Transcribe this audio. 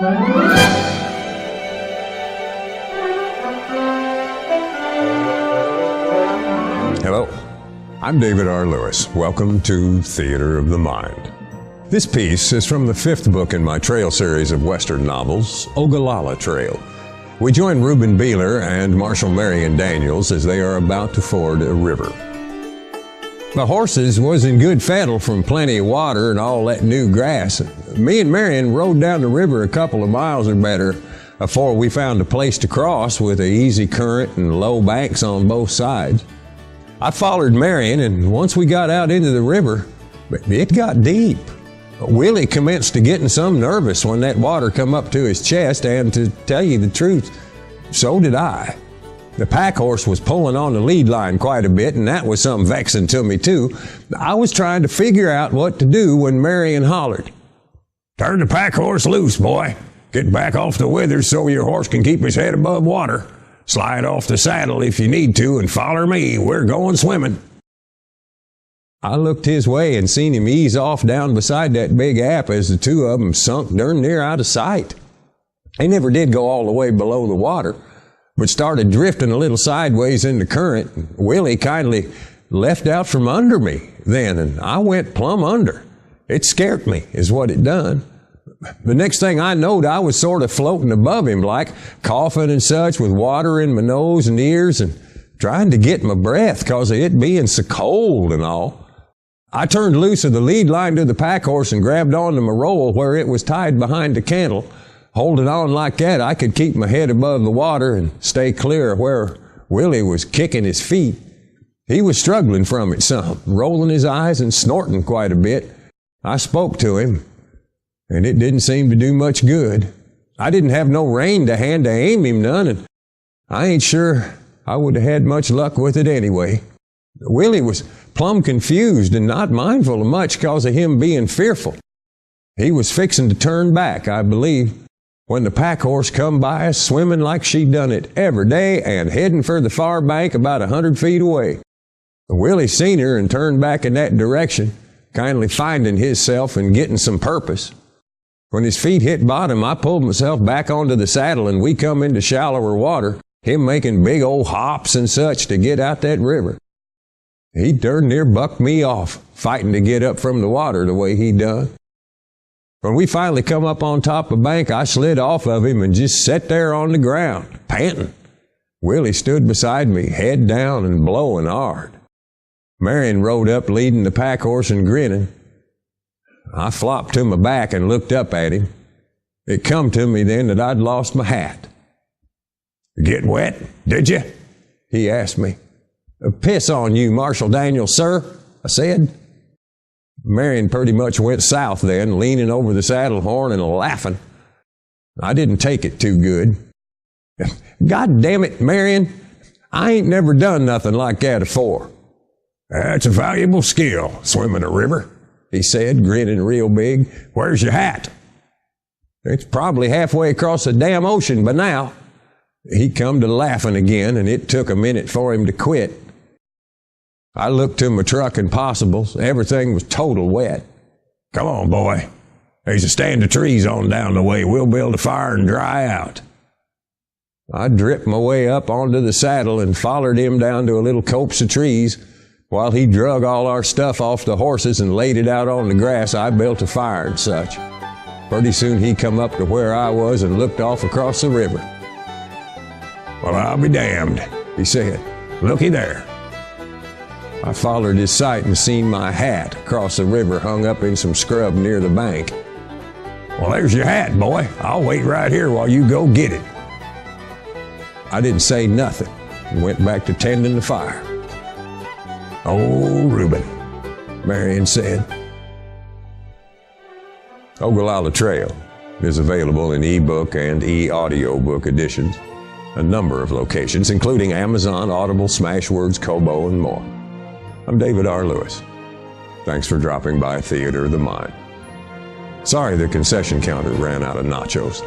Hello, I'm David R. Lewis. Welcome to Theater of the Mind. This piece is from the 5th book in my trail series of Western novels, OGALLALA Trail. We join Reuben and Marshal Marion Daniels as they are about to ford a river. The horses was in good fettle from plenty of water and all that new grass. Me and Marion rode down the river a couple of miles or better afore we found a place to cross with an easy current and low banks on both sides. I followed Marion, and once we got out into the river, it got deep. Willie commenced to getting some nervous when that water come up to his chest, and to tell you the truth, so did I. The pack horse was pulling on the lead line quite a bit, and that was some vexing to me too. I was trying to figure out what to do when Marion hollered, "Turn the pack horse loose, boy. Get back off the withers so your horse can keep his head above water. Slide off the saddle if you need to and follow me. We're going swimming." I looked his way and seen him ease off down beside that big app as the two of them sunk darn near out of sight. They never did go all the way below the water, but started drifting a little sideways in the current. Willie kindly left out from under me then, and I went plumb under. It scared me, is what it done. The next thing I knowed, I was sort of floating above him like, coughing and such with water in my nose and ears and trying to get my breath cause of it being so cold and all. I turned loose of the lead line to the pack horse and grabbed onto my roll where it was tied behind the cantle. Holding on like that, I could keep my head above the water and stay clear of where Willie was kicking his feet. He was struggling from it some, rolling his eyes and snorting quite a bit. I spoke to him, and it didn't seem to do much good. I didn't have no rein to hand to aim him none, and I ain't sure I would have had much luck with it anyway. Willie was plumb confused and not mindful of much cause of him being fearful. He was fixing to turn back, I believe, when the pack horse come by us swimming like she done it every day and heading for the far bank about 100 feet away. Willie seen her and turned back in that direction, kindly finding hisself and getting some purpose. When his feet hit bottom, I pulled myself back onto the saddle and we come into shallower water, him making big old hops and such to get out that river. He darn near bucked me off, fighting to get up from the water the way he done. When we finally come up on top of the bank, I slid off of him and just sat there on the ground, panting. Willie stood beside me, head down and blowing hard. Marion rode up leading the pack horse and grinning. I flopped to my back and looked up at him. It come to me then that I'd lost my hat. "Get wet, did you?" he asked me. "Piss on you, Marshal Daniels, sir," I said. Marion pretty much went south then, leaning over the saddle horn and laughing. I didn't take it too good. "God damn it, Marion, I ain't never done nothing like that afore." "That's a valuable skill, swimming a river," he said, grinning real big. "Where's your hat?" "It's probably halfway across the damn ocean by now." He come to laughing again, and it took a minute for him to quit. I looked to my truck and possibles. Everything was total wet. "Come on, boy. There's a stand of trees on down the way. We'll build a fire and dry out." I dripped my way up onto the saddle and followed him down to a little copse of trees. While he drug all our stuff off the horses and laid it out on the grass, I built a fire and such. Pretty soon he come up to where I was and looked off across the river. "Well, I'll be damned," he said. "Looky there." I followed his sight and seen my hat across the river hung up in some scrub near the bank. "Well, there's your hat, boy. I'll wait right here while you go get it." I didn't say nothing and went back to tending the fire. "Oh, Reuben," Marion said. OGALLALA Trail is available in e-book and e-audiobook editions, a number of locations, including Amazon, Audible, Smashwords, Kobo, and more. I'm David R. Lewis. Thanks for dropping by Theater of the Mind. Sorry the concession counter ran out of nachos.